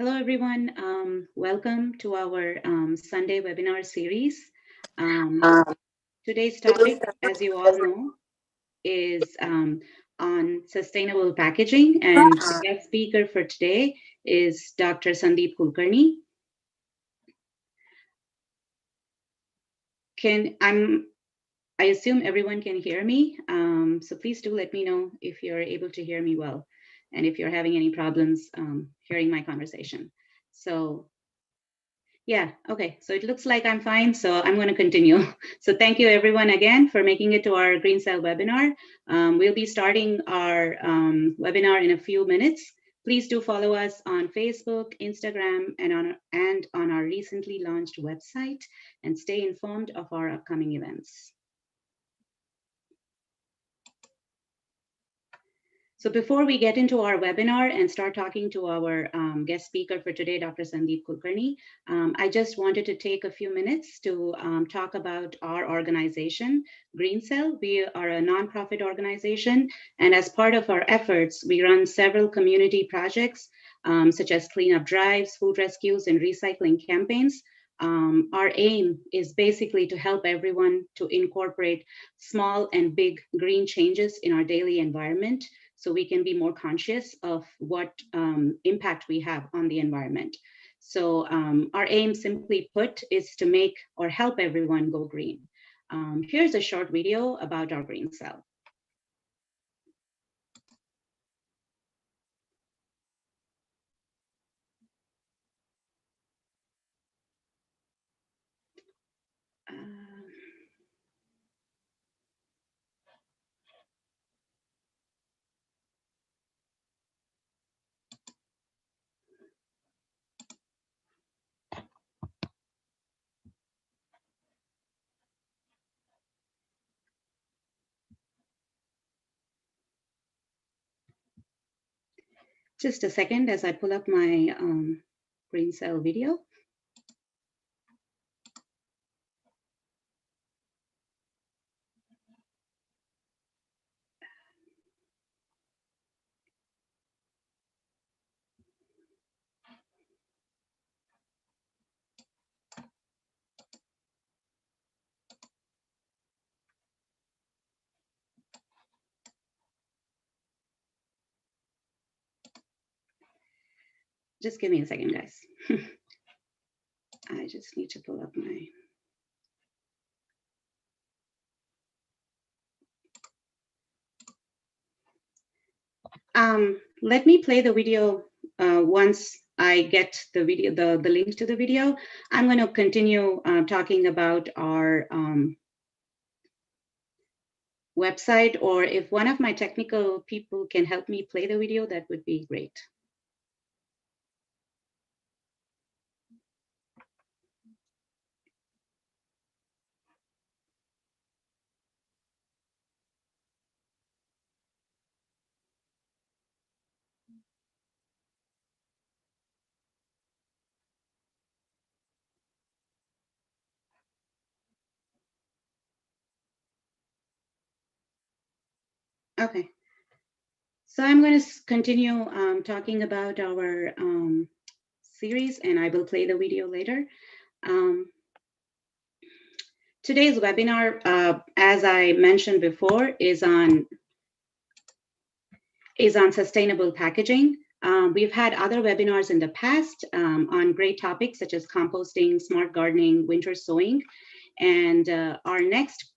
Hello, everyone. Welcome to our Sunday webinar series. Today's topic, as you all know, is on sustainable packaging, and the guest speaker for today is Dr. Sandeep Kulkarni. I assume everyone can hear me, so please do let me know if you're able to hear me well, and if you're having any problems hearing my conversation. So yeah, okay, so it looks like I'm fine, so I'm going to continue. So thank you everyone again for making it to our Green Cell webinar. We'll be starting our webinar in a few minutes. Please do follow us on Facebook, Instagram, and on our recently launched website, and stay informed of our upcoming events. So before we get into our webinar and start talking to our guest speaker for today, Dr. Sandeep Kulkarni, I just wanted to take a few minutes to talk about our organization, Green Cell. We are a nonprofit organization, and as part of our efforts, we run several community projects, such as cleanup drives, food rescues, and recycling campaigns. Our aim is basically to help everyone to incorporate small and big green changes in our daily environment, so we can be more conscious of what impact we have on the environment. So our aim, simply put, is to make or help everyone go green. Here's a short video about our Green Cell. Just a second as I pull up my Green Cell video. Just give me a second, guys. I just need to pull up my... Let me play the video once I get the video, the link to the video. I'm going to continue talking about our website, or if one of my technical people can help me play the video, that would be great. Okay, so I'm going to continue talking about our series, and I will play the video later. Today's webinar, as I mentioned before, is on sustainable packaging. We've had other webinars in the past on great topics such as composting, smart gardening, winter sowing, and our next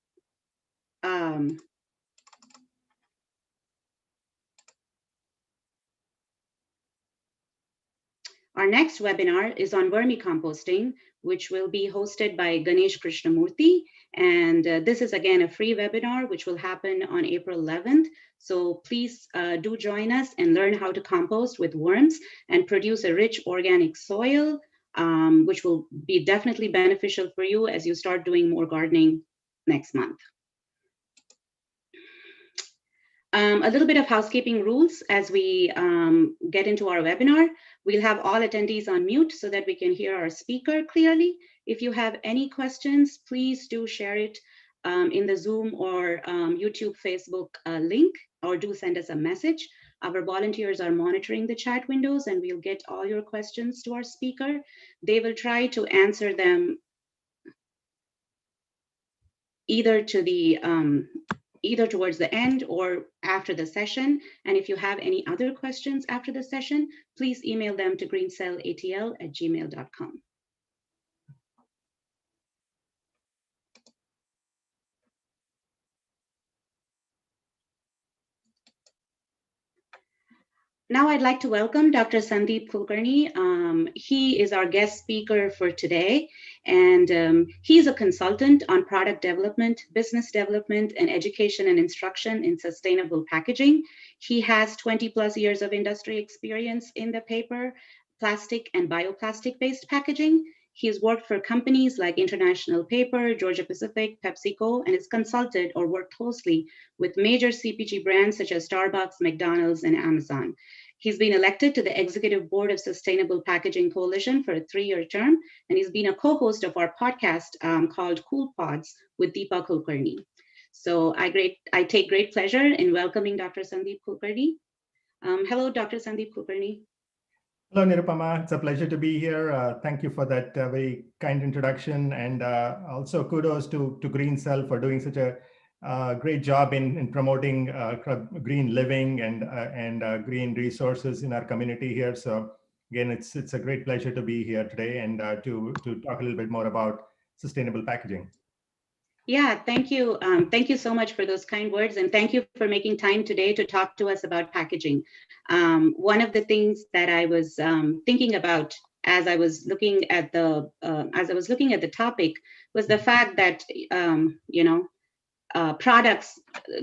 webinar is on vermicomposting, which will be hosted by Ganesh Krishnamurthy. And this is, again, a free webinar, which will happen on April 11th. So please do join us and learn how to compost with worms and produce a rich organic soil, which will be definitely beneficial for you as you start doing more gardening next month. A little bit of housekeeping rules as we get into our webinar. We'll have all attendees on mute so that we can hear our speaker clearly. If you have any questions, please do share it in the Zoom or YouTube, Facebook link, or do send us a message. Our volunteers are monitoring the chat windows, and we'll get all your questions to our speaker. They will try to answer them either towards the end or after the session. And if you have any other questions after the session, please email them to greencellatl@gmail.com. Now I'd like to welcome Dr. Sandeep Kulkarni. He is our guest speaker for today, and he's a consultant on product development, business development, and education and instruction in sustainable packaging. He has 20 plus years of industry experience in the paper, plastic, and bioplastic-based packaging. He's worked for companies like International Paper, Georgia Pacific, PepsiCo, and has consulted or worked closely with major CPG brands such as Starbucks, McDonald's, and Amazon. He's been elected to the Executive Board of Sustainable Packaging Coalition for a 3-year term, and he's been a co-host of our podcast called Cool Pods with Deepa Kulkarni. So I take great pleasure in welcoming Dr. Sandeep Kulkarni. Hello, Dr. Sandeep Kulkarni. Hello, Nirupama. It's a pleasure to be here. Thank you for that very kind introduction, and also kudos to Green Cell for doing such a great job in promoting green living and green resources in our community here. So again, it's a great pleasure to be here today and to talk a little bit more about sustainable packaging. Yeah, thank you. Thank you so much for those kind words, and thank you for making time today to talk to us about packaging. One of the things that I was thinking about as I was looking at the topic was the fact that products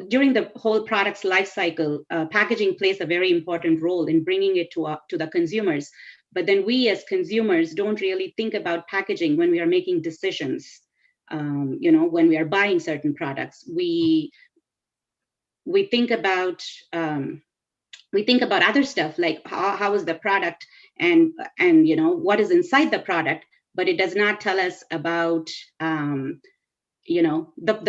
during the whole product's life cycle, packaging plays a very important role in bringing it to the consumers. But then we as consumers don't really think about packaging when we are making decisions. When we are buying certain products, we think about other stuff like how is the product and what is inside the product, but it does not tell us about the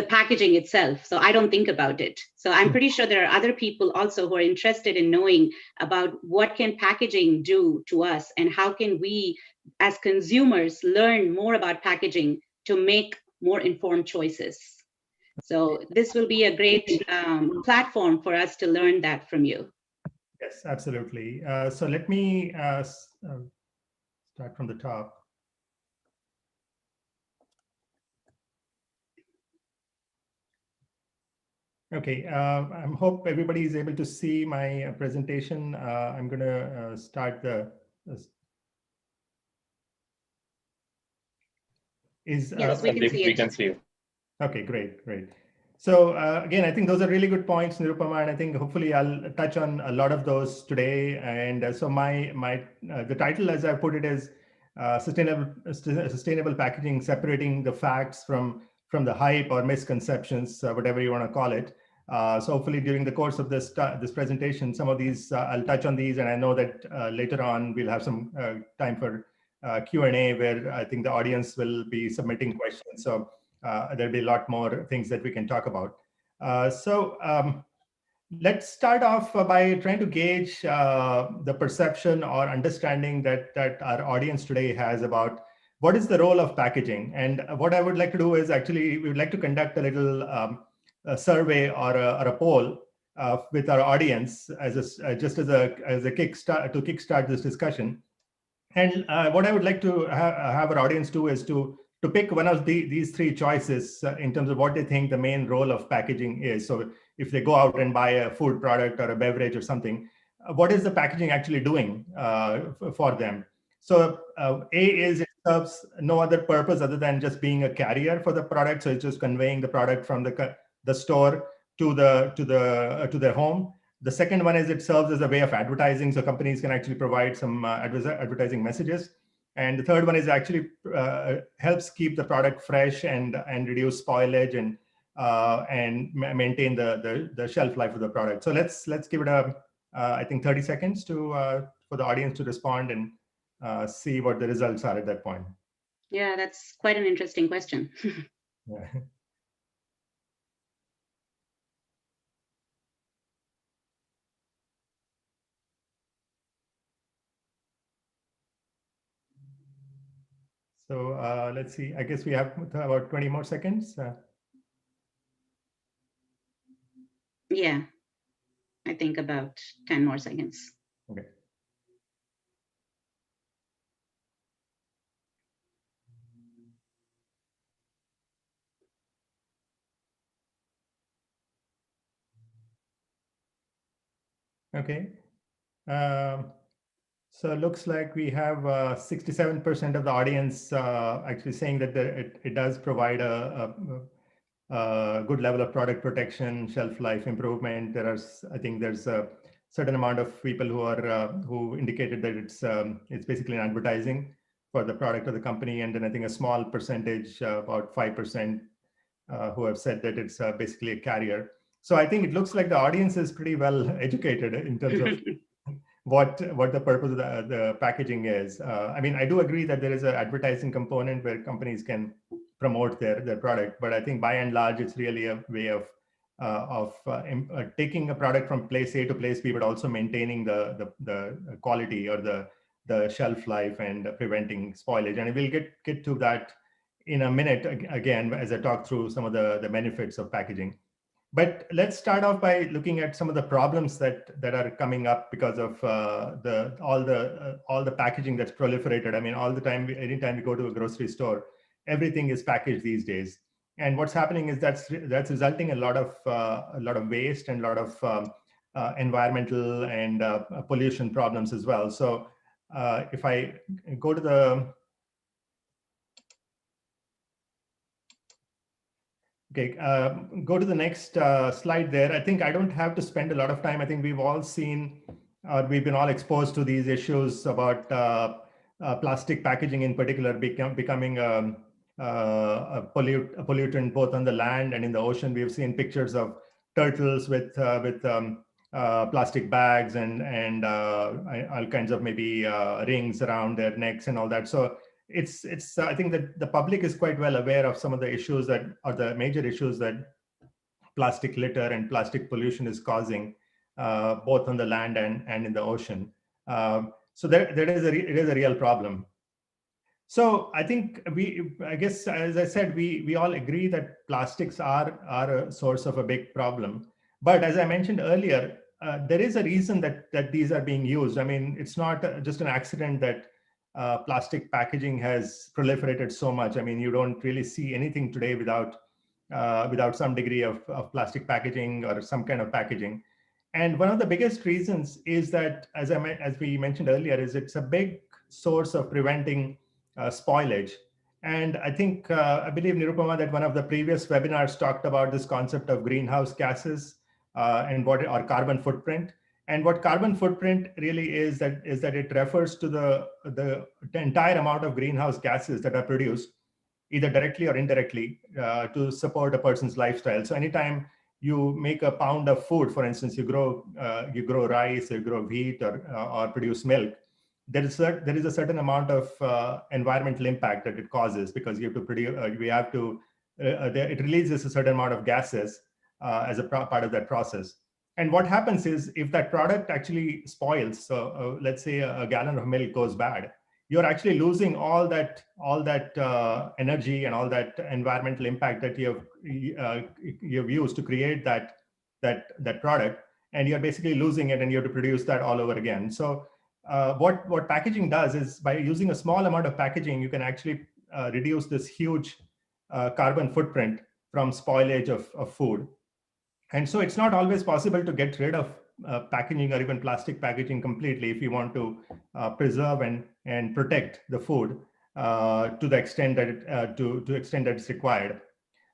packaging itself. So I don't think about it. So I'm pretty sure there are other people also who are interested in knowing about what can packaging do to us and how can we as consumers learn more about packaging to make more informed choices. So this will be a great platform for us to learn that from you. Yes, absolutely. So let me start from the top. Okay, I hope everybody is able to see my presentation. I'm going to start the. Yes, we can see it. Okay, great. So again, I think those are really good points, Nirupama, and I think hopefully I'll touch on a lot of those today. And so the title, as I put it, is sustainable packaging, separating the facts from the hype or misconceptions, whatever you want to call it. So hopefully during the course of this presentation, some of these I'll touch on these, and I know that later on we'll have some time for Q&A where I think the audience will be submitting questions. So there'll be a lot more things that we can talk about. Let's start off by trying to gauge the perception or understanding that our audience today has about what is the role of packaging. And what I would like to do is actually, we would like to conduct a little a survey or a poll with our audience just as a kickstart to kickstart this discussion. And what I would like to have our audience do is to pick one of these three choices in terms of what they think the main role of packaging is. So if they go out and buy a food product or a beverage or something, what is the packaging actually doing for them? So A is it serves no other purpose other than just being a carrier for the product. So it's just conveying the product from the store to their home. The second one is it serves as a way of advertising, so companies can actually provide some advertising messages. And the third one is actually helps keep the product fresh and reduce spoilage and maintain the shelf life of the product. So let's give it I think 30 seconds for the audience to respond and see what the results are at that point. Yeah, that's quite an interesting question. Yeah. So let's see. I guess we have about 20 more seconds. Yeah, I think about 10 more seconds. Okay. Okay. So it looks like we have 67% of the audience actually saying that it does provide a good level of product protection, shelf life improvement. I think there's a certain amount of people who indicated that it's basically an advertising for the product of the company, and then I think a small percentage, about 5%, who have said that it's basically a carrier. So I think it looks like the audience is pretty well educated in terms of what the purpose of the packaging is. I mean, I do agree that there is an advertising component where companies can promote their product, but I think by and large, it's really a way of taking a product from place A to place B, but also maintaining the quality or the shelf life and preventing spoilage. And we'll get to that in a minute again as I talk through some of the benefits of packaging. But let's start off by looking at some of the problems that are coming up because of all the packaging that's proliferated. I mean, all the time, anytime we go to a grocery store, everything is packaged these days. And what's happening is that's resulting in a lot of waste and a lot of environmental and pollution problems as well. So if I go to the Okay, go to the next slide there. I think I don't have to spend a lot of time. I think we've all seen, or we've been all exposed to these issues about plastic packaging in particular becoming a pollutant both on the land and in the ocean. We've seen pictures of turtles with plastic bags and all kinds of maybe rings around their necks and all that. So it's I think that the public is quite well aware of some of the issues that are the major issues that plastic litter and plastic pollution is causing, both on the land and in the ocean. So it is a real problem. So I think I guess, as I said, we all agree that plastics are a source of a big problem. But as I mentioned earlier, there is a reason that these are being used. I mean, it's not just an accident that plastic packaging has proliferated so much. I mean, you don't really see anything today without some degree of plastic packaging or some kind of packaging. And one of the biggest reasons is that, as we mentioned earlier, is it's a big source of preventing spoilage. And I think, I believe, Nirupama, that one of the previous webinars talked about this concept of greenhouse gases and what our carbon footprint. And what carbon footprint really is that it refers to the entire amount of greenhouse gases that are produced, either directly or indirectly, to support a person's lifestyle. So anytime you make a pound of food, for instance, you grow rice, you grow wheat, or produce milk, there is a certain amount of environmental impact that it causes, because you have to produce, it releases a certain amount of gases as a part of that process. And what happens is, if that product actually spoils, so let's say a gallon of milk goes bad, you're actually losing all that energy and all that environmental impact that you've used to create that product, and you're basically losing it, and you have to produce that all over again. So what packaging does is, by using a small amount of packaging, you can actually reduce this huge carbon footprint from spoilage of food. And so it's not always possible to get rid of packaging or even plastic packaging completely if you want to preserve and protect the food to the extent that to extent that it's required.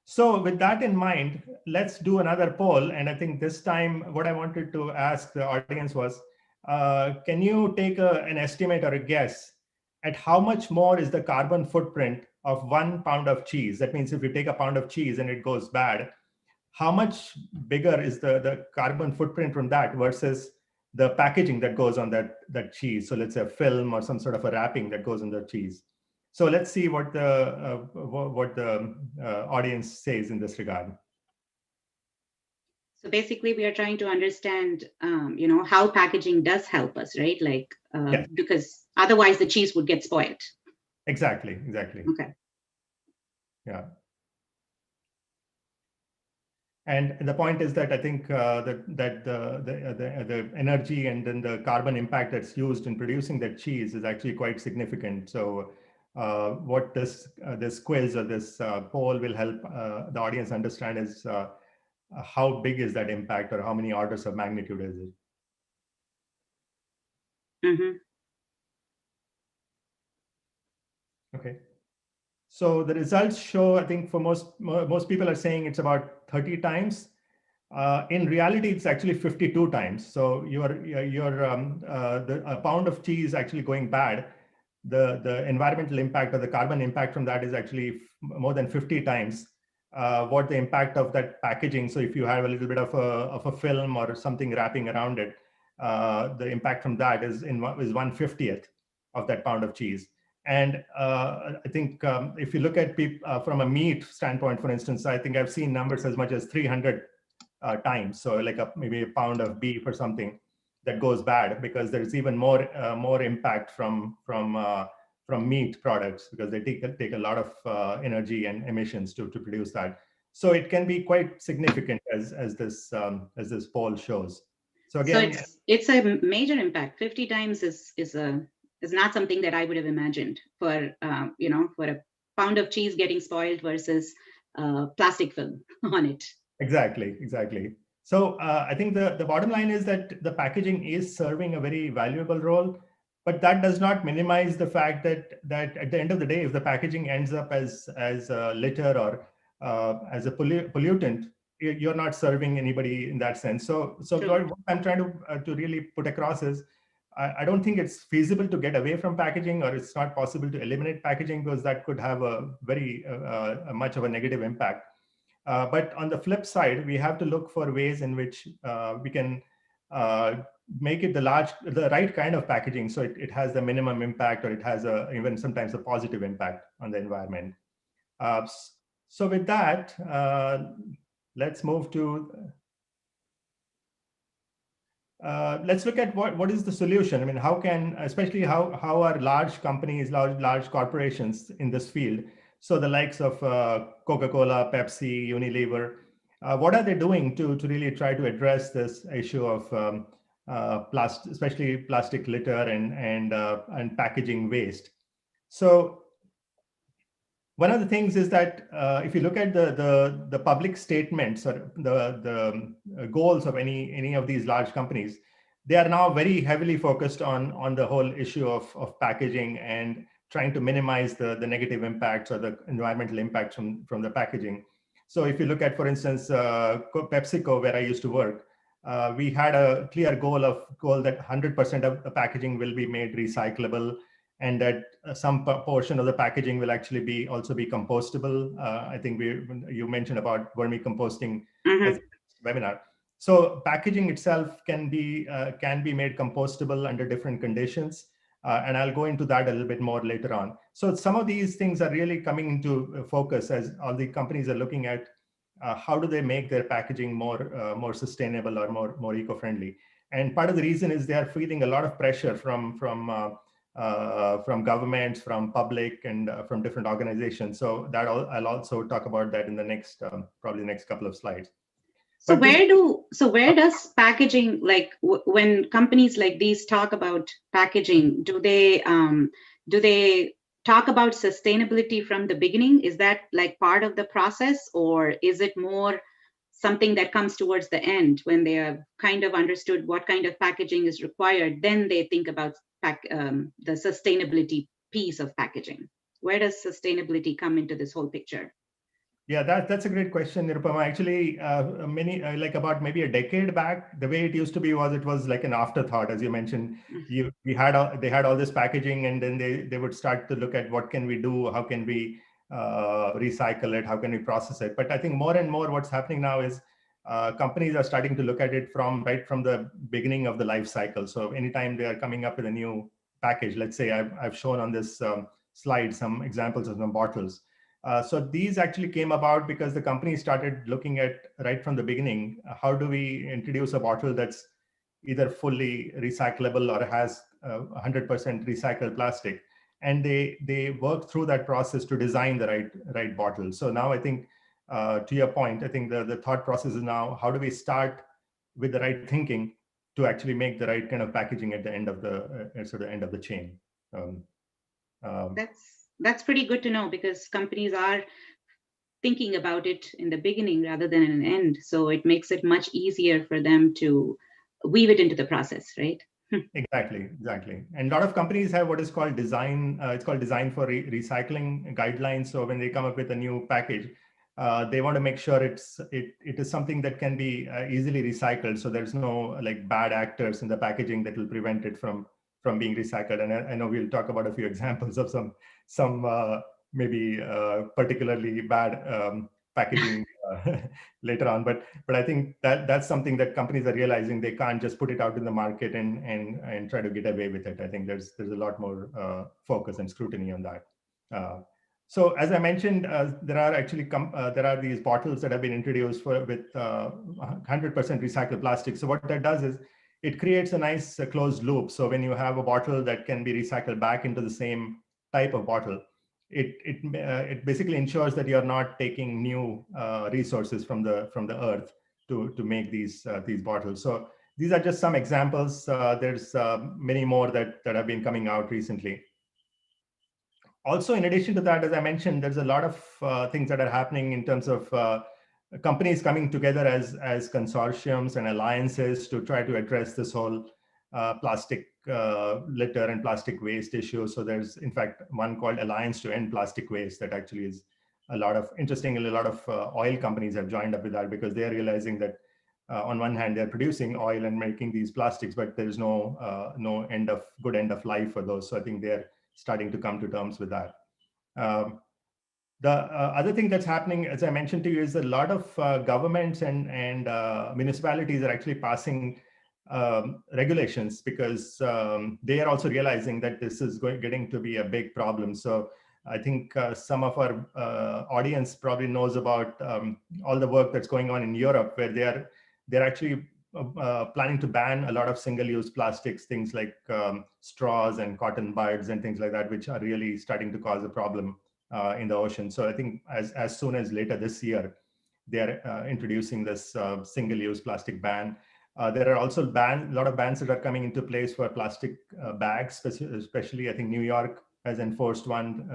So with that in mind, let's do another poll. And I think this time what I wanted to ask the audience was, can you take an estimate or a guess at how much more is the carbon footprint of 1 pound of cheese? That means if you take a pound of cheese and it goes bad, how much bigger is the carbon footprint from that versus the packaging that goes on that cheese? So let's say a film or some sort of a wrapping that goes on the cheese. So let's see what the audience says in this regard. So basically, we are trying to understand, how packaging does help us, right? Like, Yes. because otherwise the cheese would get spoiled. Exactly. Okay. Yeah. And the point is that I think that the energy and then the carbon impact that's used in producing that cheese is actually quite significant. So what this quiz or this poll will help the audience understand is how big is that impact, or how many orders of magnitude is it? Mm-hmm. Okay. So the results show, I think for most people are saying it's about 30 times. In reality, it's actually 52 times. So a pound of cheese actually going bad, the environmental impact or the carbon impact from that is actually more than 50 times what the impact of that packaging. So if you have a little bit of a film or something wrapping around it, the impact from that is 1/50th of that pound of cheese. And I think if you look at from a meat standpoint, for instance, I think I've seen numbers as much as 300 times. So like maybe a pound of beef or something that goes bad, because there's even more impact from meat products, because they take a lot of energy and emissions to produce that. So it can be quite significant, as this poll shows. So So again, it's a major impact. 50 times is not something that I would have imagined for for a pound of cheese getting spoiled versus plastic film on it. Exactly. So I think the bottom line is that the packaging is serving a very valuable role, but that does not minimize the fact that at the end of the day, if the packaging ends up as a litter or as a pollutant, you're not serving anybody in that sense. So True. what I'm trying to really put across is, I don't think it's feasible to get away from packaging, or it's not possible to eliminate packaging, because that could have a very much of a negative impact. But on the flip side, we have to look for ways in which we can uh, make it the right kind of packaging, so it has the minimum impact, or it has even sometimes a positive impact on the environment. Uh, so with that, let's move to let's look at what is the solution. I mean, especially how are large companies, large corporations in this field, so the likes of Coca-Cola, Pepsi, Unilever, what are they doing to really try to address this issue of especially plastic litter and packaging waste? So one of the things is that if you look at the public statements, or the goals of any of these large companies, they are now very heavily focused on the whole issue of packaging, and trying to minimize the negative impacts or the environmental impacts from the packaging. So if you look at, for instance, PepsiCo, where I used to work, we had a clear goal that 100% of the packaging will be made recyclable, and that some portion of the packaging will actually also be compostable. I think you mentioned about vermicomposting as Mm-hmm. a webinar. So packaging itself can be made compostable under different conditions, and I'll go into that a little bit more later on. So some of these things are really coming into focus as all the companies are looking at how do they make their packaging more sustainable, or more eco-friendly. And part of the reason is they are feeling a lot of pressure from governments, from public, and from different organizations. So I'll also talk about that in the next probably the next couple of slides. So But this, where does packaging, like when companies like these talk about packaging, do they talk about sustainability from the beginning? Is that like part of the process, or is it more something that comes towards the end when they have kind of understood what kind of packaging is required? Then they think about the sustainability piece of packaging. Where does sustainability come into this whole picture? yeah, that's a great question, Nirupama. Actually, many like about maybe a decade back, the way it used to be was, it was like an afterthought, as you mentioned. They had all this packaging, and then they would start to look at what can we do, how can we recycle it, how can we process it. But I think more and more what's happening now is companies are starting to look at it right from the beginning of the life cycle. So anytime they are coming up with a new package, let's say I've shown on this slide some examples of some bottles. So these actually came about because the company started looking at, right from the beginning, how do we introduce a bottle that's either fully recyclable or has 100% recycled plastic. and they work through that process to design the right bottle. So now I think, to your point, I think the thought process is now, how do we start with the right thinking to actually make the right kind of packaging at the end of the sort of end of the chain. Um, um, That's pretty good to know, because companies are thinking about it in the beginning rather than in an end. So it makes it much easier for them to weave it into the process, right? exactly. And a lot of companies have what is called design. It's called design for recycling guidelines. So when they come up with a new package, they want to make sure it is something that can be easily recycled. So there's no like bad actors in the packaging that will prevent it from being recycled. And I know we'll talk about a few examples of some maybe particularly bad packaging later on. But I think that's something that companies are realizing. They can't just put it out in the market and try to get away with it. I think there's a lot more focus and scrutiny on that. So as I mentioned, there are actually there are these bottles that have been introduced with 100% recycled plastic. So what that does is it creates a nice closed loop. So when you have a bottle that can be recycled back into the same type of bottle, it basically ensures that you're not taking new resources from the earth to make these bottles. So these are just some examples. There's many more that have been coming out recently. Also, in addition to that, as I mentioned, there's a lot of things that are happening in terms of companies coming together as consortiums and alliances to try to address this whole plastic litter and plastic waste issue. So there's, in fact, one called Alliance to End Plastic Waste that actually is a lot of, interestingly, a lot of oil companies have joined up with that, because they're realizing that on one hand, they're producing oil and making these plastics, but there's no good end of life for those. So I think they're starting to come to terms with that. The other thing that's happening, as I mentioned to you, is a lot of governments and municipalities are actually passing regulations, because they are also realizing that this is getting to be a big problem. So I think some of our audience probably knows about all the work that's going on in Europe, where they're actually planning to ban a lot of single-use plastics, things like straws and cotton buds and things like that, which are really starting to cause a problem in the ocean. So I think as soon as later this year, they're introducing this single-use plastic ban. There are also a lot of bans that are coming into place for plastic bags, especially I think New York has enforced one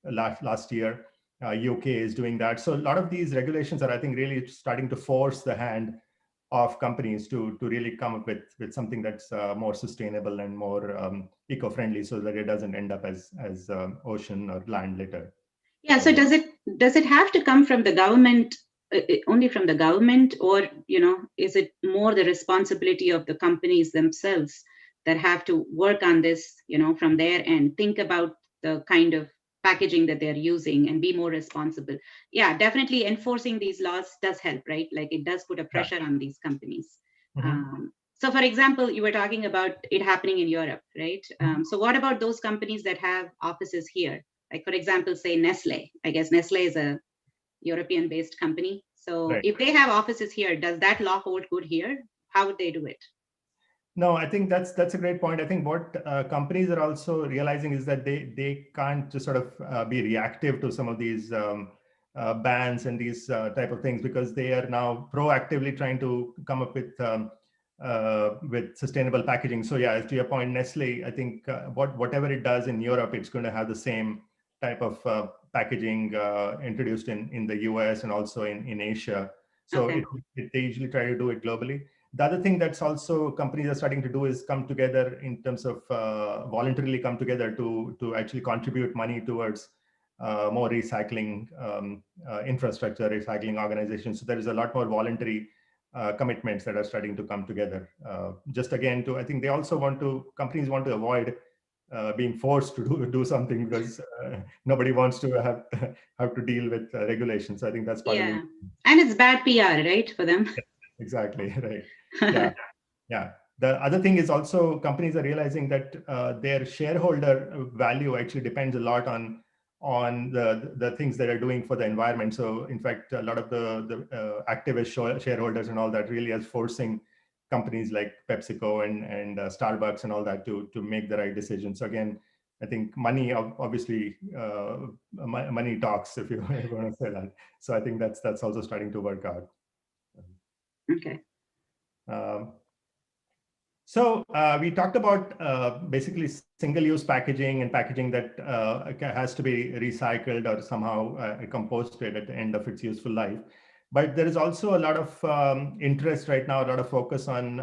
last year. UK is doing that. So a lot of these regulations are, I think, really starting to force the hand of companies to really come up with something that's more sustainable and more eco-friendly, so that it doesn't end up as ocean or land litter. Yeah. So does it have to come from the government, only from the government, or is it more the responsibility of the companies themselves that have to work on this, from their end, think about the kind of packaging that they're using and be more responsible? Yeah, definitely enforcing these laws does help, right? Like it does put a pressure on these companies. Mm-hmm. So for example, you were talking about it happening in Europe, right? So what about those companies that have offices here? Like, for example, say Nestle. I guess Nestle is a European-based company. So Right. if they have offices here, does that law hold good here? How would they do it? No, I think that's a great point. I think what companies are also realizing is that they can't just sort of be reactive to some of these bans and these type of things, because they are now proactively trying to come up with sustainable packaging. So yeah, to your point, Nestle, I think whatever it does in Europe, it's going to have the same type of packaging introduced in the US and also in Asia. So Okay. they usually try to do it globally. The other thing that's also companies are starting to do is come together in terms of voluntarily come together to actually contribute money towards more recycling infrastructure, recycling organizations. So there is a lot more voluntary commitments that are starting to come together. Just again, I think they also companies want to avoid being forced to do something, because nobody wants to have to deal with regulations. So I think that's part of the Yeah. And it's bad PR, right, for them? exactly right. Yeah. Yeah. The other thing is also companies are realizing that their shareholder value actually depends a lot on the things that are doing for the environment. So in fact, a lot of the activist shareholders and all that really is forcing companies like PepsiCo and Starbucks and all that to make the right decisions. So again, I think money, obviously, money talks, if you want to say that. So I think that's also starting to work out. Okay. Um, So we talked about basically single-use packaging and packaging that has to be recycled or somehow composted at the end of its useful life. But there is also a lot of interest right now, a lot of focus on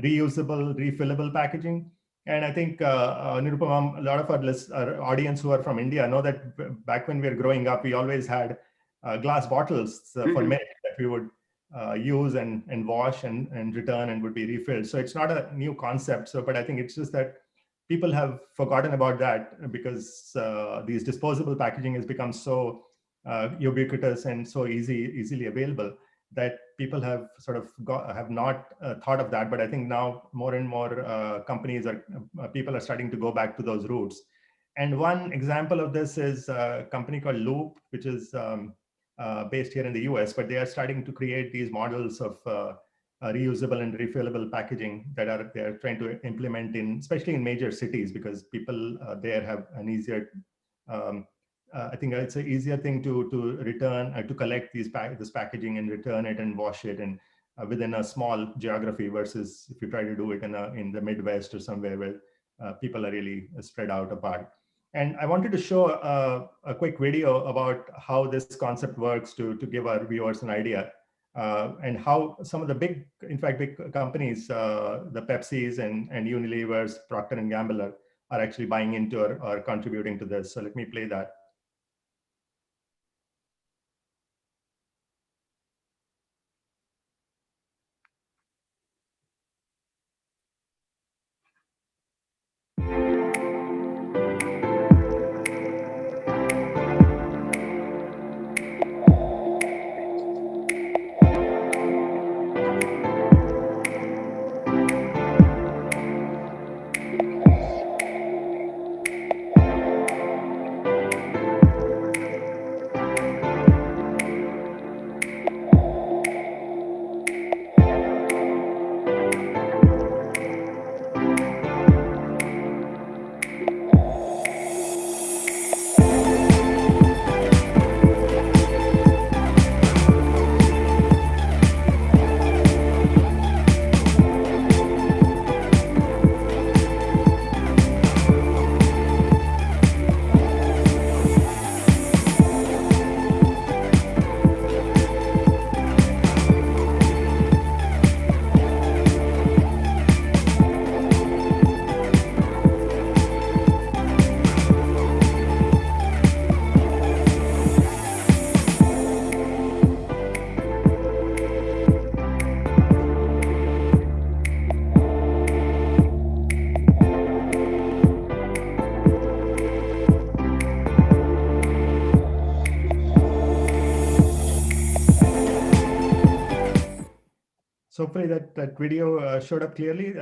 reusable, refillable packaging. And I think, Nirupama, a lot of our audience who are from India know that back when we were growing up, we always had glass bottles for milk that we would use and wash and return and would be refilled. So it's not a new concept. So, but I think it's just that people have forgotten about that because these disposable packaging has become so ubiquitous and so easily available that people have sort of have not thought of that. But I think now more and more people are starting to go back to those roots. And one example of this is a company called Loop, which is based here in the US, but they are starting to create these models of reusable and refillable packaging that they're trying to implement in, especially in major cities, because people there have an easier, I think it's an easier thing to return, to collect this packaging and return it and wash it and within a small geography versus if you try to do it in the Midwest or somewhere where people are really spread out apart. And I wanted to show a quick video about how this concept works to give our viewers an idea and how some of the in fact, big companies, the Pepsis and Unilevers, Procter and Gamble are actually buying into or contributing to this. So let me play that. So hopefully that video showed up clearly,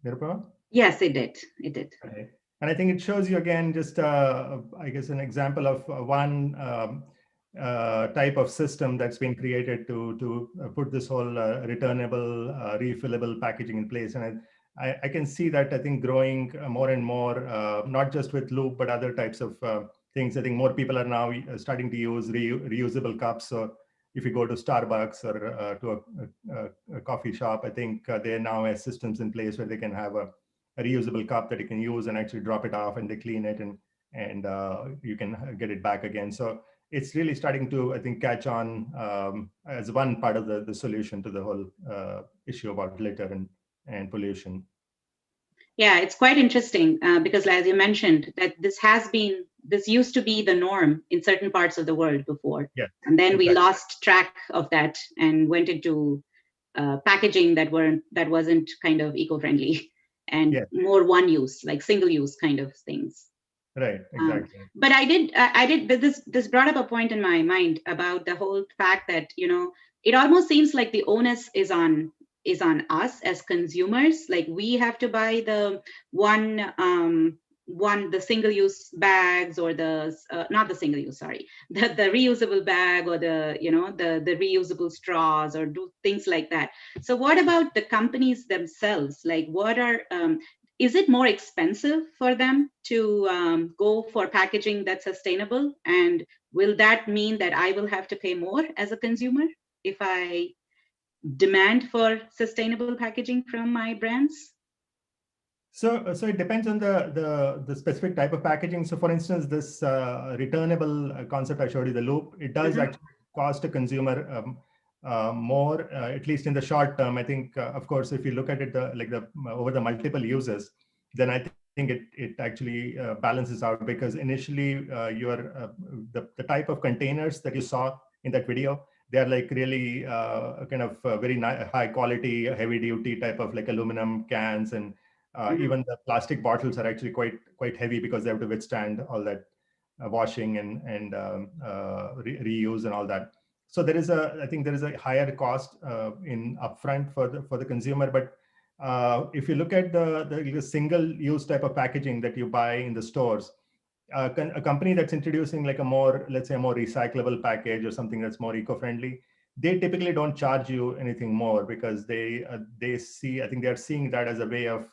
Nirupama? Yes, it did. It did. Okay. And I think it shows you again, just I guess an example of one type of system that's been created to put this whole returnable, refillable packaging in place. And I can see that, I think, growing more and more, not just with Loop, but other types of things. I think more people are now starting to use reusable cups. So if you go to Starbucks or to a coffee shop, I think there now have systems in place where they can have a reusable cup that you can use and actually drop it off and they clean it and you can get it back again. So it's really starting to, I think, catch on as one part of the solution to the whole issue about litter and pollution. Yeah, it's quite interesting because, as you mentioned, that this used to be the norm in certain parts of the world before. Yeah, and then exactly. We lost track of that and went into packaging that wasn't kind of eco-friendly and more one-use, like single-use kind of things. Right, exactly. But I did. This brought up a point in my mind about the whole fact that it almost seems like the onus is on us as consumers. Like we have to buy the the single-use bags or the not the single-use, sorry, the reusable bag or the the reusable straws or do things like that. So what about the companies themselves? Like what are is it more expensive for them to go for packaging that's sustainable? And will that mean that I will have to pay more as a consumer if I demand for sustainable packaging from my brands? So it depends on the specific type of packaging. So for instance, this returnable concept I showed you, the loop, it does Mm-hmm. actually cost a consumer more, at least in the short term. I think, of course, if you look at it over the multiple uses, then I think it actually balances out, because initially the type of containers that you saw in that video, they are like really kind of very high quality, heavy duty type of like aluminum cans, and Mm-hmm. even the plastic bottles are actually quite heavy because they have to withstand all that washing and reuse and all that. So I think there is a higher cost in upfront for the consumer. But if you look at the single use type of packaging that you buy in the stores, a company that's introducing like a more, let's say, a more recyclable package or something that's more eco-friendly, they typically don't charge you anything more, because they see, I think they're seeing that as a way of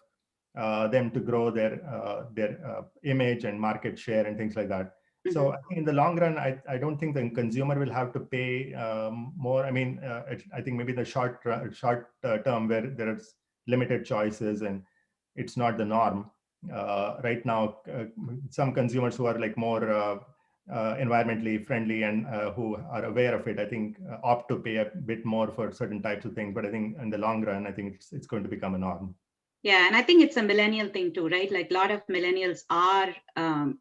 them to grow their image and market share and things like that. So Mm-hmm. I think in the long run, I don't think the consumer will have to pay more. I mean, I think maybe the short term, where there's limited choices and it's not the norm. Right now, some consumers who are like more environmentally friendly and who are aware of it, I think opt to pay a bit more for certain types of things. But I think in the long run, I think it's going to become a norm. Yeah, and I think it's a millennial thing too, right? Like a lot of millennials are,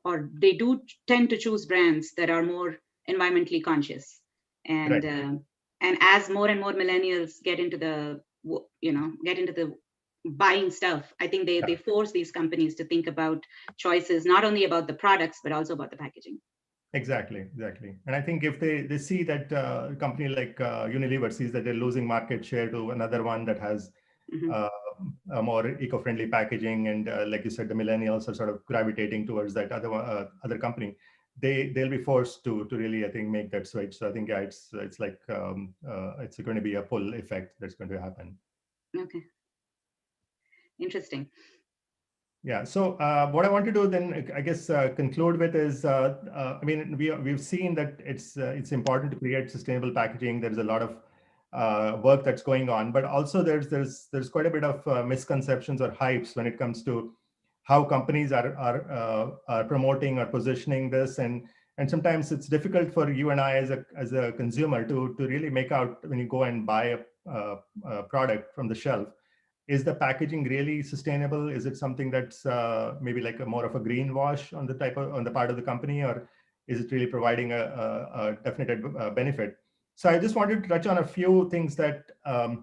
or they do tend to choose brands that are more environmentally conscious, Right. and as more and more millennials get into get into the buying stuff, I think they force these companies to think about choices not only about the products but also about the packaging. Exactly. And I think if they see that a company like Unilever sees that they're losing market share to another one that has Mm-hmm. uh, a more eco-friendly packaging, and like you said, the millennials are sort of gravitating towards that other company, they'll be forced to really, I think, make that switch. So I think, yeah, it's like it's going to be a pull effect that's going to happen. Okay, interesting. Yeah. So what I want to do then, I guess, conclude with is, I mean, we've seen that it's important to create sustainable packaging. There's a lot of work that's going on, but also there's quite a bit of misconceptions or hypes when it comes to how companies are promoting or positioning this, and sometimes it's difficult for you and I as a consumer to really make out when you go and buy a product from the shelf. Is the packaging really sustainable? Is it something that's maybe like a more of a greenwash on on the part of the company, or is it really providing a definite benefit? So I just wanted to touch on a few things uh,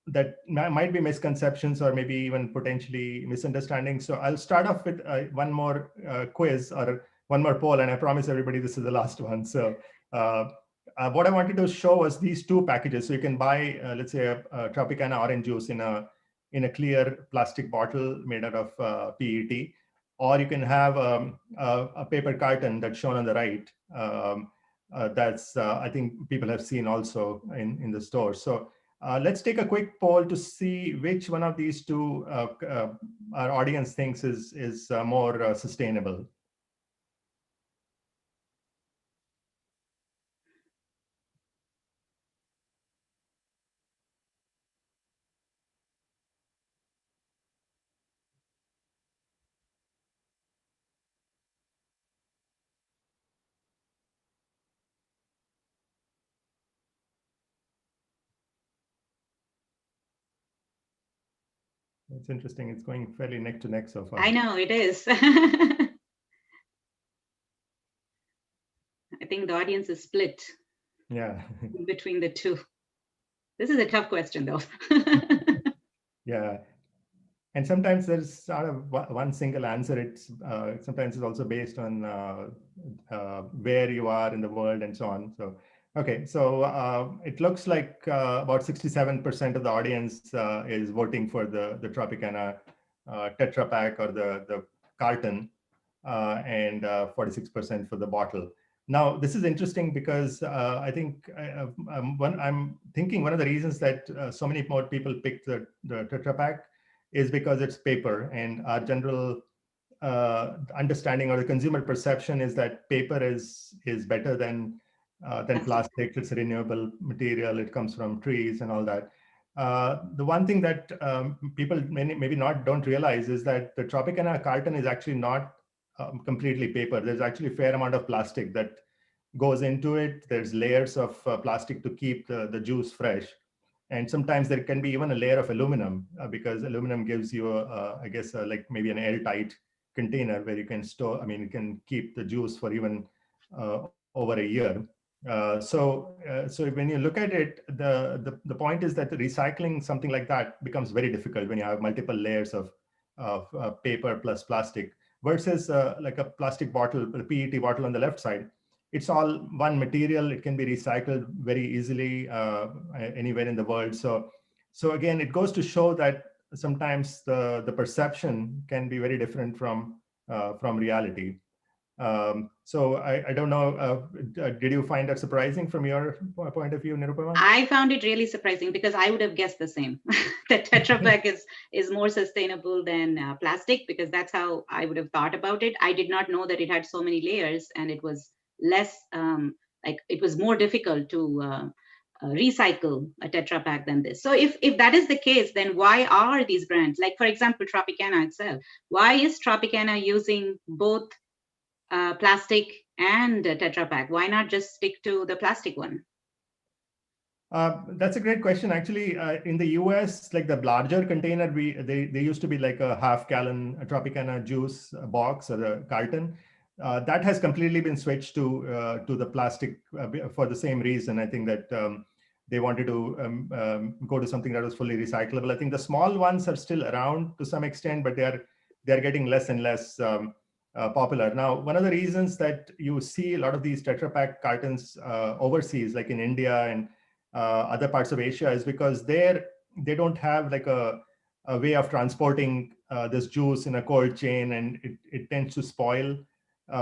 that might be misconceptions or maybe even potentially misunderstandings. So I'll start off with one more quiz, or one more poll, and I promise everybody this is the last one. So uh, what I wanted to show was these two packages. So you can buy, let's say, a Tropicana orange juice in a clear plastic bottle made out of PET, or you can have a paper carton that's shown on the right. That's I think people have seen also in the store. So let's take a quick poll to see which one of these two our audience thinks is more sustainable. It's interesting. It's going fairly neck to neck so I far. know it is. I think the audience is split Yeah. between the two. This is a tough question, though. Yeah. And sometimes there's not a one single answer. It's sometimes it's also based on where you are in the world and so on. So okay, so it looks like about 67% of the audience is voting for the Tropicana Tetra Pak, or the carton, and 46% for the bottle. Now, this is interesting because I think I'm thinking one of the reasons that so many more people picked the Tetra Pak is because it's paper, and our general understanding or the consumer perception is that paper is better than Plastic. plastic. It's a renewable material. It comes from trees and all that. The one thing that people maybe not don't realize is that the Tropicana carton is actually not completely paper. There's actually a fair amount of plastic that goes into it. There's layers of plastic to keep the juice fresh. And sometimes there can be even a layer of aluminum because aluminum gives you, I guess, like maybe an airtight container where you can store, I mean, you can keep the juice for even over a year. So when you look at it, the point is that recycling something like that becomes very difficult when you have multiple layers of paper plus plastic versus like a plastic bottle, a PET bottle on the left side. It's all one material. It can be recycled very easily anywhere in the world. So again, it goes to show that sometimes the perception can be very different from reality. So I don't know. Did you find that surprising from your point of view, Nirupama? I found it really surprising because I would have guessed the same. That Tetra Pak is more sustainable than plastic, because that's how I would have thought about it. I did not know that it had so many layers, and it was less like it was more difficult to recycle a Tetra Pak than this. So if that is the case, then why are these brands, like for example Tropicana itself, why is Tropicana using both plastic and Tetra Pak? Why not just stick to the plastic one? That's a great question. Actually, in the US, like the larger container, they used to be like a half-gallon Tropicana juice box or a carton. That has completely been switched to the plastic for the same reason. I think that they wanted to go to something that was fully recyclable. I think the small ones are still around to some extent, but they're getting less and less popular. Now, one of the reasons that you see a lot of these Tetra Pak cartons overseas, like in India and other parts of Asia, is because they don't have like a way of transporting this juice in a cold chain, and it tends to spoil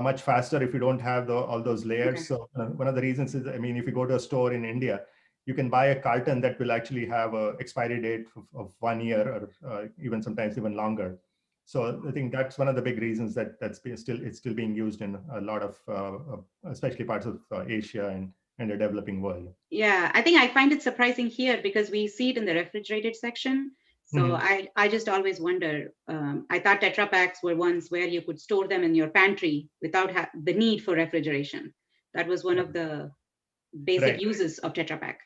much faster if you don't have all those layers. Okay. So one of the reasons is, I mean, if you go to a store in India, you can buy a carton that will actually have a expiry date of 1 year or even sometimes even longer. So I think that's one of the big reasons that it's still being used in a lot of especially parts of Asia and the developing world. Yeah, I think I find it surprising here because we see it in the refrigerated section. So Mhm. I just always wonder. I thought Tetra Paks were ones where you could store them in your pantry without the need for refrigeration. That was one of the basic Right. uses of Tetra Pak.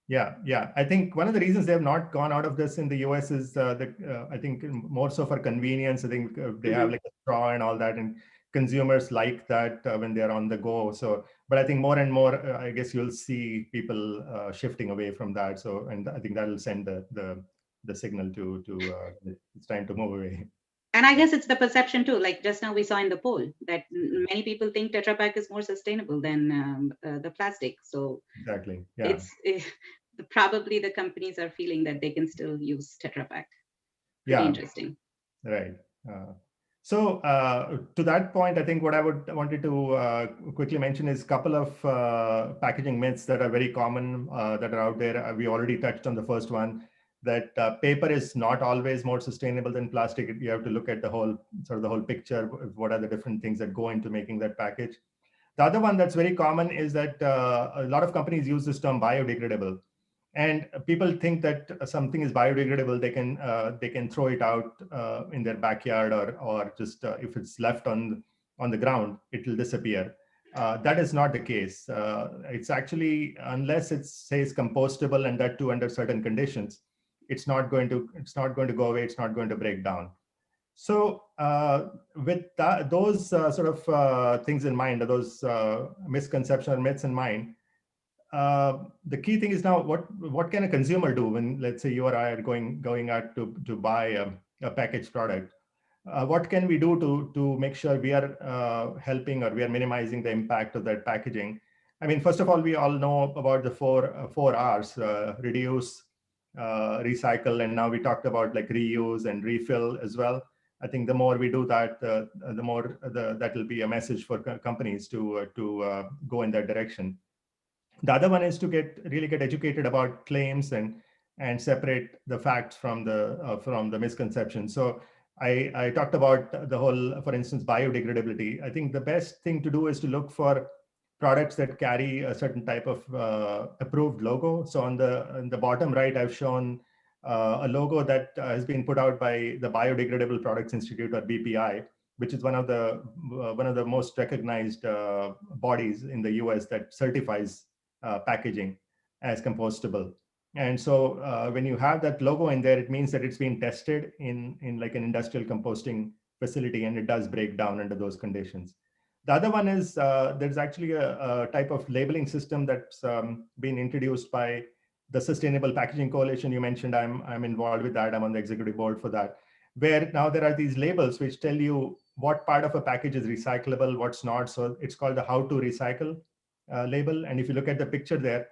Yeah. I think one of the reasons they have not gone out of this in the US is I think more so for convenience. I think they have Hmm. like a straw and all that, and consumers like that when they're on the go. So, but I think more and more, I guess you'll see people shifting away from that. So, and I think that will send the signal to it's time to move away. And I guess it's the perception too. Like just now we saw in the poll that many people think Tetra Pak is more sustainable than the plastic. So Exactly. Yeah. it's probably the companies are feeling that they can still use Tetra Pak. Pretty Yeah. interesting. Right. So to that point, I think what I wanted to quickly mention is a couple of packaging myths that are very common that are out there. We already touched on the first one, that paper is not always more sustainable than plastic. You have to look at the whole the whole picture. What are the different things that go into making that package? The other one that's very common is that a lot of companies use this term biodegradable, and people think that something is biodegradable, they can throw it out in their backyard, or just if it's left on the ground, it will disappear. That is not the case. It's actually, unless it says compostable, and that too under certain conditions, it's not going to go away. It's not going to break down. So with those sort of things in mind, or those misconceptions or myths in mind, the key thing is now, what can a consumer do when, let's say, you or I are going out to buy a packaged product? What can we do to make sure we are helping, or we are minimizing the impact of that packaging? I mean, first of all, we all know about the four R's: reduce, recycle, and now we talked about like reuse and refill as well. I think the more we do that, the more that will be a message for companies to go in that direction. The other one is to really get educated about claims and and separate the facts from the misconception. So I talked about the whole, for instance, biodegradability. I think the best thing to do is to look for products that carry a certain type of approved logo. So on the bottom right, I've shown a logo that has been put out by the Biodegradable Products Institute, or BPI, which is one of the most recognized bodies in the US that certifies packaging as compostable. And so when you have that logo in there, it means that it's been tested in like an industrial composting facility, and it does break down under those conditions. The other one is there's actually a type of labeling system that's been introduced by the Sustainable Packaging Coalition. You mentioned I'm involved with that. I'm on the executive board for that, where now there are these labels which tell you what part of a package is recyclable, what's not. So it's called the how to recycle label. And if you look at the picture there,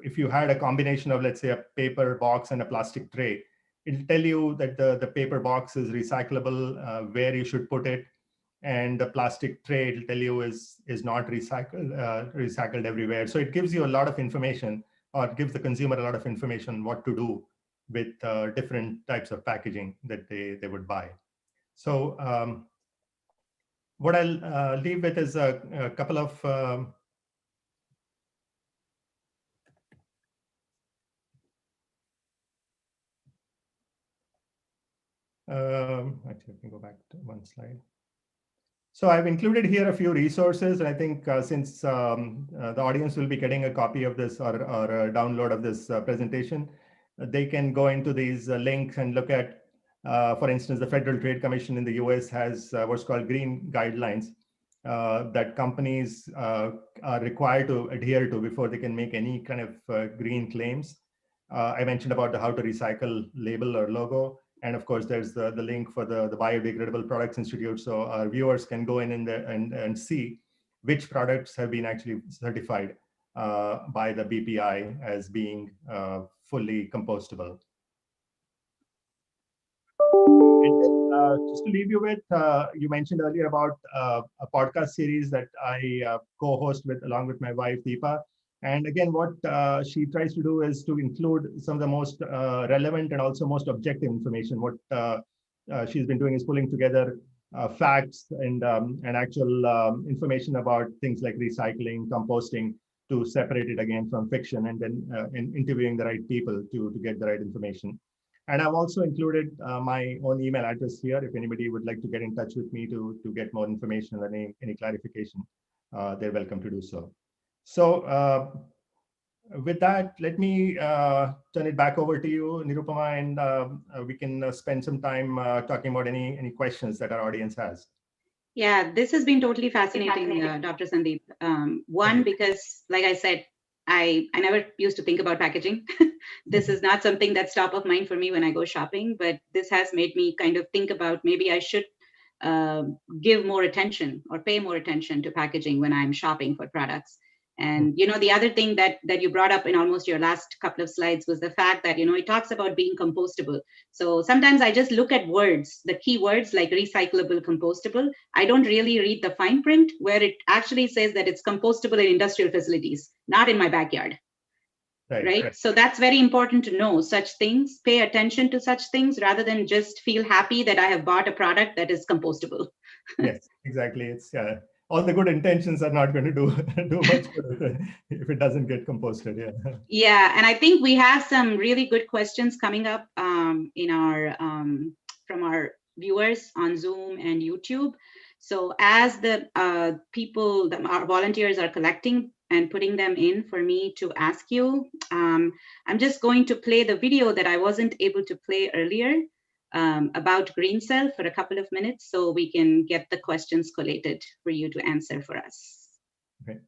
if you had a combination of, let's say, a paper box and a plastic tray, it'll tell you that the paper box is recyclable, where you should put it, and the plastic tray, it'll tell you is not recycled everywhere. So it gives you a lot of information, or gives the consumer a lot of information what to do with different types of packaging that they would buy. So what I'll leave with is a couple of actually, let me go back to one slide. So I've included here a few resources. And I think since the audience will be getting a copy of this, or a download of this presentation, they can go into these links and look at, for instance, the Federal Trade Commission in the US has what's called green guidelines that companies are required to adhere to before they can make any kind of green claims. I mentioned about the how to recycle label or logo. And of course, there's the link for the Biodegradable Products Institute. So our viewers can go in there and see which products have been actually certified by the BPI as being fully compostable. Just to leave you with, you mentioned earlier about a podcast series that I co-host with along with my wife, Deepa. And again, what she tries to do is to include some of the most relevant and also most objective information. What she's been doing is pulling together facts and actual information about things like recycling, composting, to separate it again from fiction, and then interviewing the right people to get the right information. And I've also included my own email address here. If anybody would like to get in touch with me to get more information or any clarification, they're welcome to do so. So with that, let me turn it back over to you, Nirupama, and we can spend some time talking about any questions that our audience has. Yeah, this has been totally fascinating, Dr. Sandeep. One, because like I said, I never used to think about packaging. This is not something that's top of mind for me when I go shopping, but this has made me kind of think about maybe I should give more attention or pay more attention to packaging when I'm shopping for products. And the other thing that you brought up in almost your last couple of slides was the fact that it talks about being compostable. So sometimes I just look at words, the key words like recyclable, compostable. I don't really read the fine print where it actually says that it's compostable in industrial facilities, not in my backyard. Right? So that's very important to know such things, pay attention to such things, rather than just feel happy that I have bought a product that is compostable. Yes, exactly. It's all the good intentions are not going to do much good if it doesn't get composted. Yeah. Yeah, and I think we have some really good questions coming up in our from our viewers on Zoom and YouTube. So as the people, our volunteers are collecting and putting them in for me to ask you, I'm just going to play the video that I wasn't able to play earlier about Green Cell for a couple of minutes, so we can get the questions collated for you to answer for us. Okay.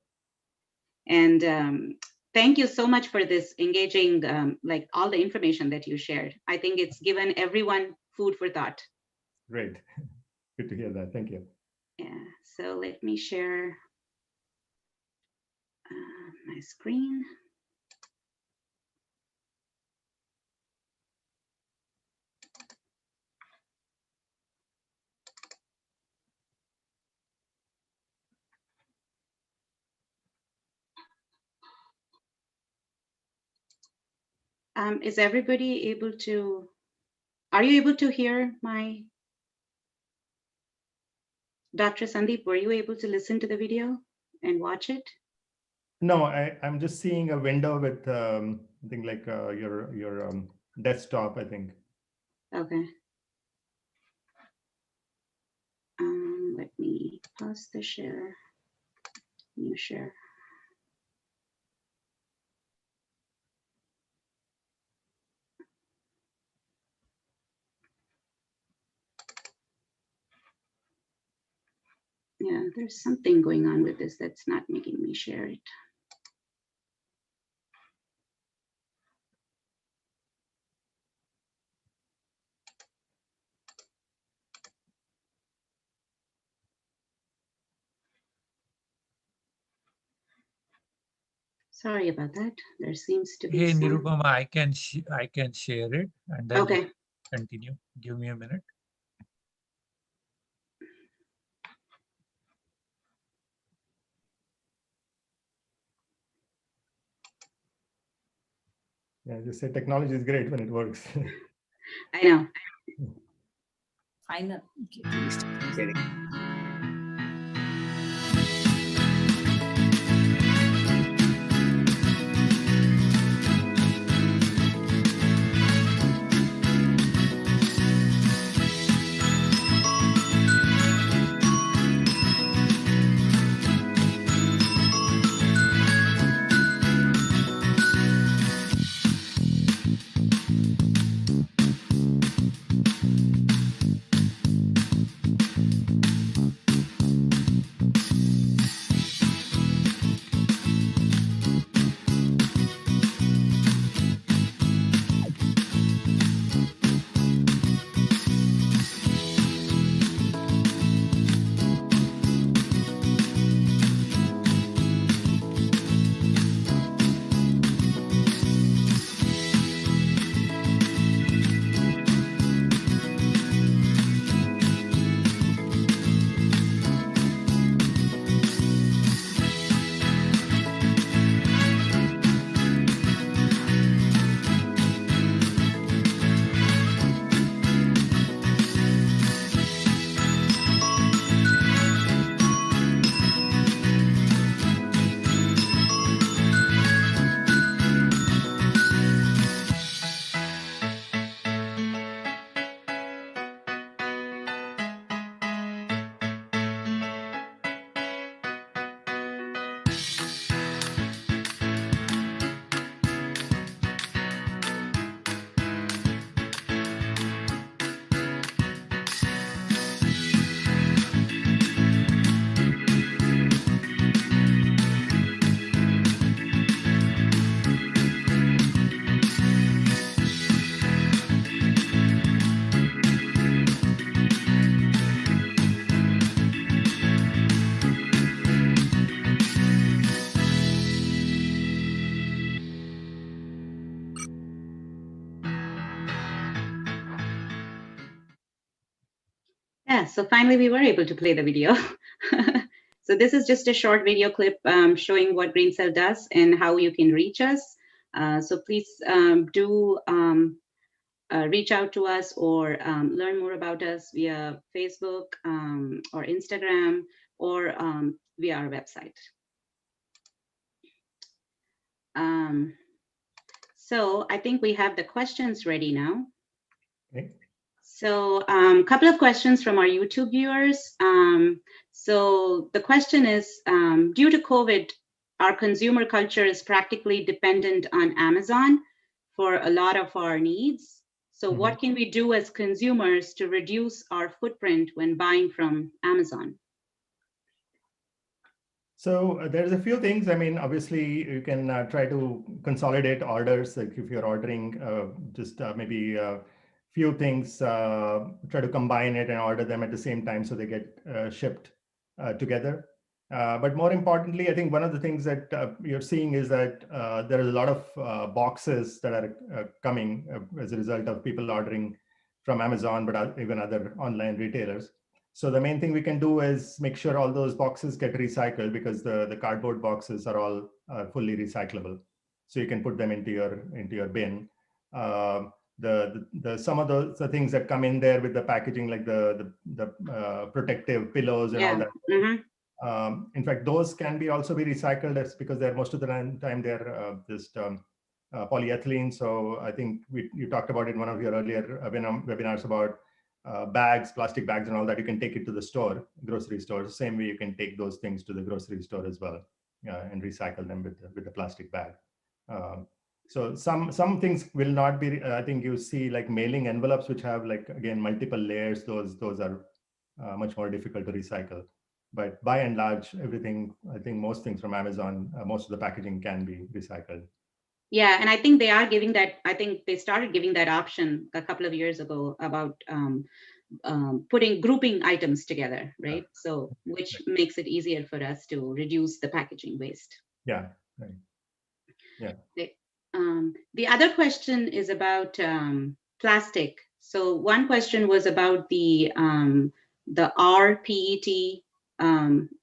And thank you so much for this engaging, like all the information that you shared. I think it's given everyone food for thought. Great. Good to hear that. Thank you. Yeah, so let me share my screen. Is everybody able to, are you able to hear my, Dr. Sandeep, were you able to listen to the video and watch it? No, I'm just seeing a window with I think like your desktop, I think. Okay. Let me pause the share, new share. Yeah, there's something going on with this that's not making me share it. Sorry about that. There seems to be Hey, some. Nirupama, I can share it and then Okay. continue. Give me a minute. Yeah, just say technology is great when it works. I know. Final. Okay, please. Yeah, so finally we were able to play the video. So this is just a short video clip showing what Green Cell does and how you can reach us. So please do reach out to us or learn more about us via Facebook or Instagram or via our website. So I think we have the questions ready now. Okay. So a couple of questions from our YouTube viewers. So the question is, due to COVID, our consumer culture is practically dependent on Amazon for a lot of our needs. So what can we do as consumers to reduce our footprint when buying from Amazon? So there's a few things. I mean, obviously, you can try to consolidate orders. Like if you're ordering just maybe a few things, try to combine it and order them at the same time so they get shipped together. But more importantly, I think one of the things that you're seeing is that there are a lot of boxes that are coming as a result of people ordering from Amazon, but even other online retailers. So the main thing we can do is make sure all those boxes get recycled, because the cardboard boxes are all fully recyclable. So you can put them into your bin. Some of the things that come in there with the packaging, like the protective pillows and all Yeah. that. In fact, those can be also be recycled, as because they're most of the time they're just polyethylene. So I think you talked about it in one of your earlier webinars about bags, plastic bags, and all that. You can take it to the store, grocery store. Same way you can take those things to the grocery store as well, and recycle them with the plastic bag. So some things will not be. I think you see like mailing envelopes, which have like again multiple layers. Those are much more difficult to recycle. But by and large, everything, I think most things from Amazon, most of the packaging can be recycled. Yeah, and I think they are giving that. I think they started giving that option a couple of years ago about grouping items together, right? So which makes it easier for us to reduce the packaging waste. Yeah, right. Yeah. The other question is about plastic. So one question was about the RPET.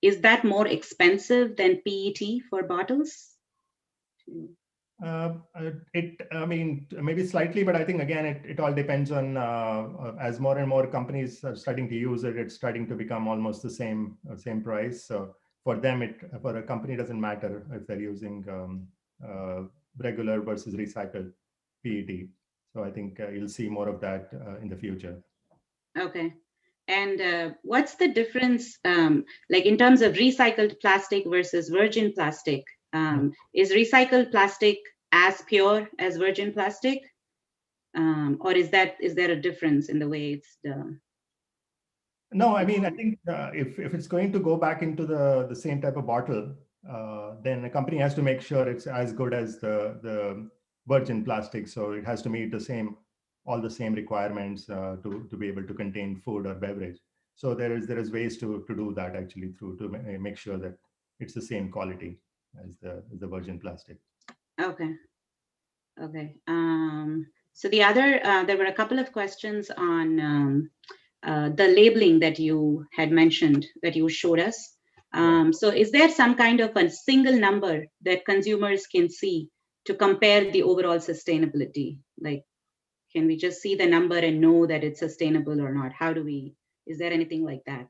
Is that more expensive than PET for bottles? I mean, maybe slightly, but I think again, it all depends on as more and more companies are starting to use it, it's starting to become almost the same price. So for them, for a company, it doesn't matter if they're using regular versus recycled PET. So I think you'll see more of that in the future. Okay. And what's the difference, like in terms of recycled plastic versus virgin plastic? Is recycled plastic as pure as virgin plastic? Or is there a difference in the way it's done? No, I mean, I think if it's going to go back into the same type of bottle, then a company has to make sure it's as good as the virgin plastic. So it has to meet all the same requirements to be able to contain food or beverage. So there is ways to do that actually to make sure that it's the same quality as the virgin plastic. Okay. Okay. So there were a couple of questions on the labeling that you had mentioned, that you showed us. So is there some kind of a single number that consumers can see to compare the overall sustainability? Like, can we just see the number and know that it's sustainable or not? Is there anything like that?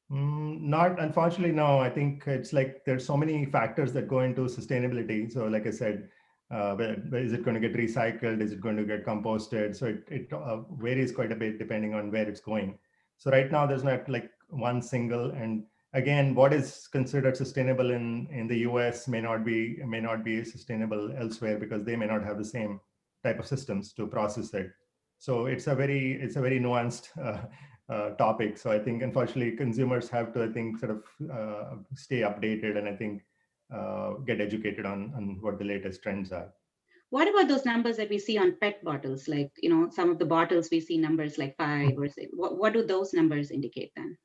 Not, unfortunately, no. I think it's like there's so many factors that go into sustainability. So like I said, where is it going to get recycled? Is it going to get composted? So it varies quite a bit depending on where it's going. So right now there's not like one single, and again, what is considered sustainable in the US may not be sustainable elsewhere because they may not have the same type of systems to process it. So it's a very nuanced topic. So I think unfortunately consumers have to, I think, sort of stay updated, and I think get educated on what the latest trends are. What about those numbers that we see on PET bottles? Like, some of the bottles we see numbers like 5 or 6. What do those numbers indicate then?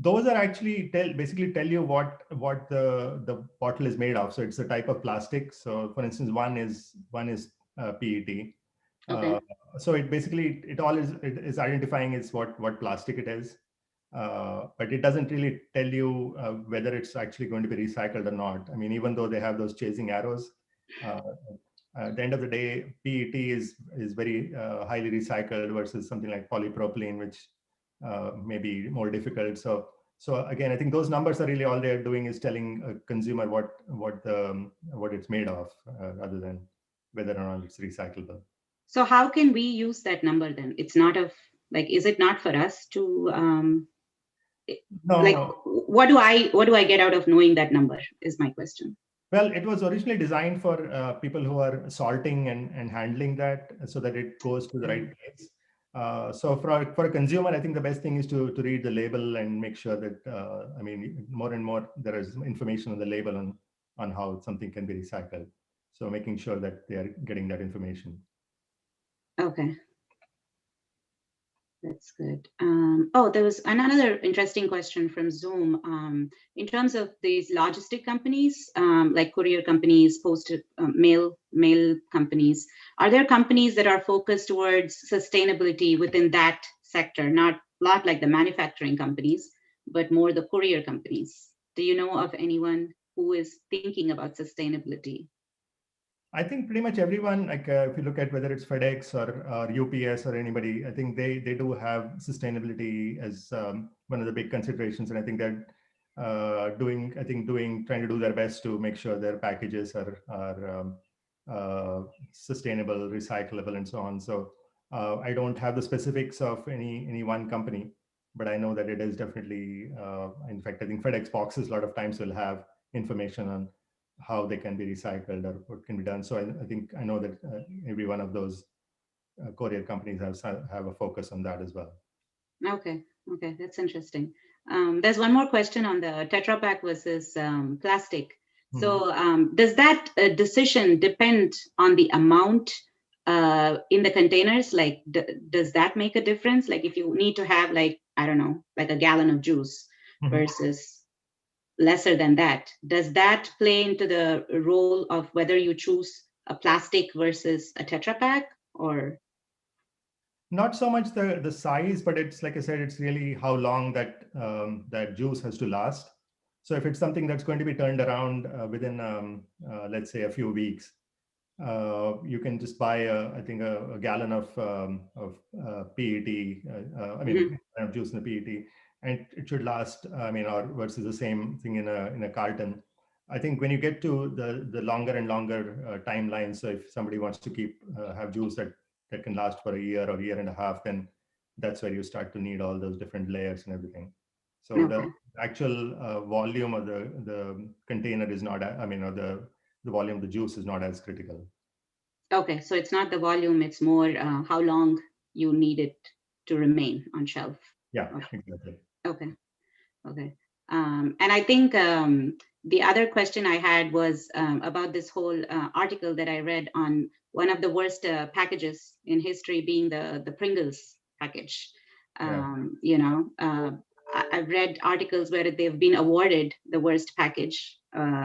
Those are actually basically tell you what the bottle is made of. So it's a type of plastic. So for instance, one is PET. Okay. So it basically it is identifying is what plastic it is. But it doesn't really tell you whether it's actually going to be recycled or not. I mean, even though they have those chasing arrows, at the end of the day, PET is very highly recycled versus something like polypropylene, which may be more difficult. So again, I think those numbers are really all they're doing is telling a consumer what it's made of, rather than whether or not it's recyclable. So how can we use that number then? It's not is it not for us to No. what do I get out of knowing that number is my question. Well, it was originally designed for people who are sorting and handling that so that it goes to the right place. So for a consumer, I think the best thing is to read the label and make sure that, I mean, more and more there is information on the label on how something can be recycled. So making sure that they are getting that information. Okay. That's good. There was another interesting question from Zoom. In terms of these logistic companies, like courier companies, postal mail companies, are there companies that are focused towards sustainability within that sector? Not like the manufacturing companies, but more the courier companies. Do you know of anyone who is thinking about sustainability? I think pretty much everyone, like if you look at whether it's FedEx or UPS or anybody, I think they do have sustainability as one of the big considerations, and I think they're trying to do their best to make sure their packages are sustainable, recyclable, and so on. So I don't have the specifics of any one company, but I know that it is definitely, in fact, I think FedEx boxes a lot of times will have information on how they can be recycled or what can be done. So I think I know that every one of those courier companies have a focus on that as well. Okay, okay, that's interesting. There's one more question on the Tetra Pak versus plastic. So does that decision depend on the amount in the containers? Like, does that make a difference? Like if you need to have like, I don't know, like a gallon of juice versus lesser than that, does that play into the role of whether you choose a plastic versus a Tetra Pak or? Not so much the size, but it's like I said, it's really how long that juice has to last. So if it's something that's going to be turned around within let's say a few weeks, you can just buy I think a gallon of PET. I mean, juice in the PET, and it should last. I mean, or versus the same thing in a carton. I think when you get to the longer and longer timelines, so if somebody wants to keep have juice that can last for a year or year and a half, then that's where you start to need all those different layers and everything. So the actual volume of the container is not. I mean, or the volume of the juice is not as critical. Okay, so it's not the volume, it's more how long you need it to remain on shelf. Yeah, exactly. Okay, okay. And I think the other question I had was about this whole article that I read on one of the worst packages in history being the Pringles package. You know, I've read articles where they've been awarded the worst package,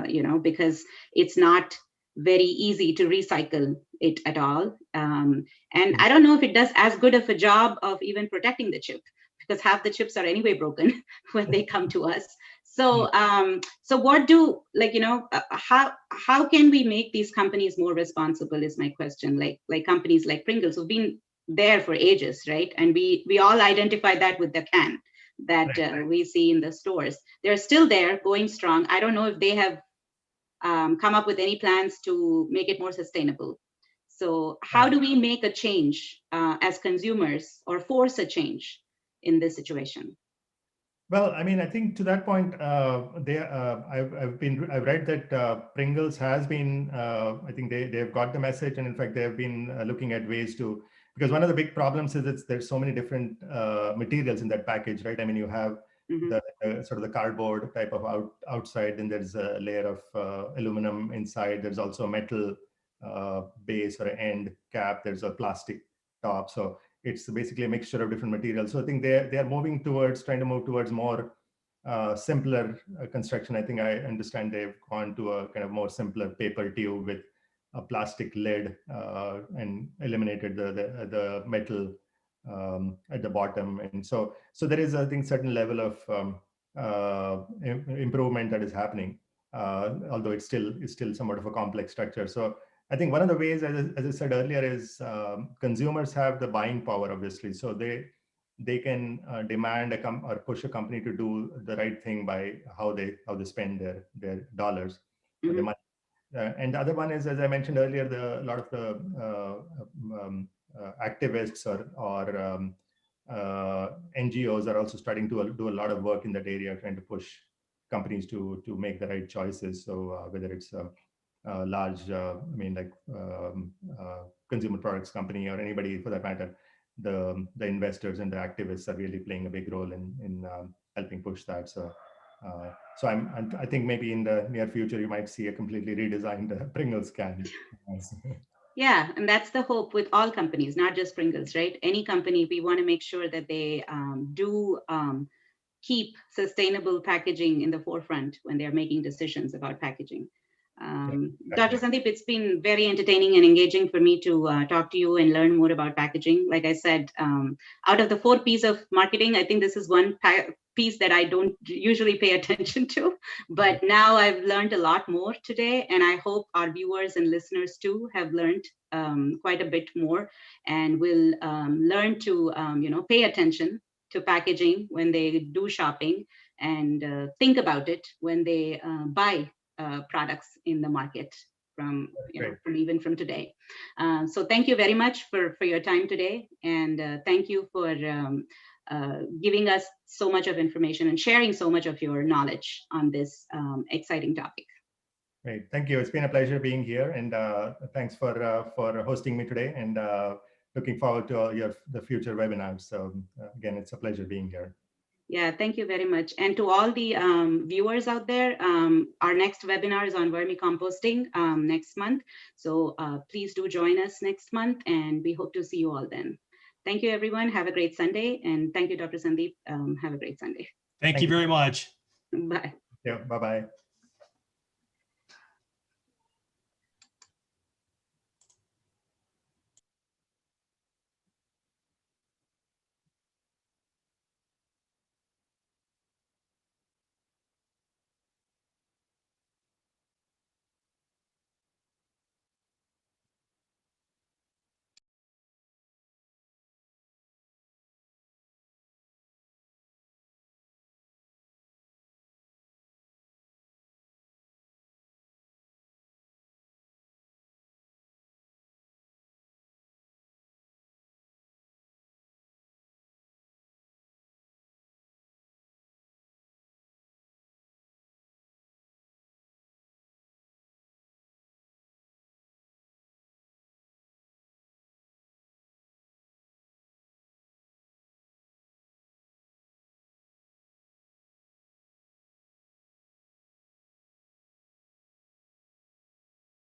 you know, because it's not very easy to recycle it at all. And I don't know if it does as good of a job of even protecting the chip, because half the chips are anyway broken when they come to us. So, so what do, like, you know, how can we make these companies more responsible is my question. Like companies like Pringles who've been there for ages, right? And we all identify that with the can that we see in the stores. They're still there, going strong. I don't know if they have come up with any plans to make it more sustainable. So how do we make a change as consumers or force a change in this situation? Well, I mean, I think to that point, I've read that Pringles has been, I think they've got the message, and in fact, they've been looking at ways to, because one of the big problems is there's so many different materials in that package, right? I mean, you have the sort of the cardboard type of outside, then there's a layer of aluminum inside. There's also a metal base or end cap. There's a plastic top. So it's basically a mixture of different materials. So I think they're trying to move towards more simpler construction. I think I understand they've gone to a kind of more simpler paper tube with a plastic lid and eliminated the metal at the bottom. And so there is, I think, certain level of improvement that is happening, although it's still somewhat of a complex structure. So I think one of the ways, as I said earlier, is consumers have the buying power, obviously. So they can demand or push a company to do the right thing by how they spend their dollars or their money. And the other one is, as I mentioned earlier, a lot of the activists or NGOs are also starting to do a lot of work in that area, trying to push companies to make the right choices. So whether it's large, I mean, like consumer products company or anybody for that matter, the investors and the activists are really playing a big role in helping push that. So, I think maybe in the near future you might see a completely redesigned Pringles can. Yeah, and that's the hope with all companies, not just Pringles, right? Any company, we want to make sure that they do keep sustainable packaging in the forefront when they're making decisions about packaging. Dr. Sandeep, it's been very entertaining and engaging for me to talk to you and learn more about packaging. Like I said, out of the 4 P's of marketing, I think this is one piece that I don't usually pay attention to, but now I've learned a lot more today, and I hope our viewers and listeners too have learned quite a bit more, and will learn to pay attention to packaging when they do shopping, and think about it when they buy products in the market from from today. So thank you very much for your time today, and thank you for giving us so much of information and sharing so much of your knowledge on this exciting topic. Great, thank you. It's been a pleasure being here, and thanks for hosting me today, and looking forward to the future webinars. So again, it's a pleasure being here. Yeah, thank you very much. And to all the viewers out there, our next webinar is on vermicomposting next month. So please do join us next month, and we hope to see you all then. Thank you, everyone. Have a great Sunday. And thank you, Dr. Sandeep. Have a great Sunday. Thank you very much. Bye. Yeah, bye-bye.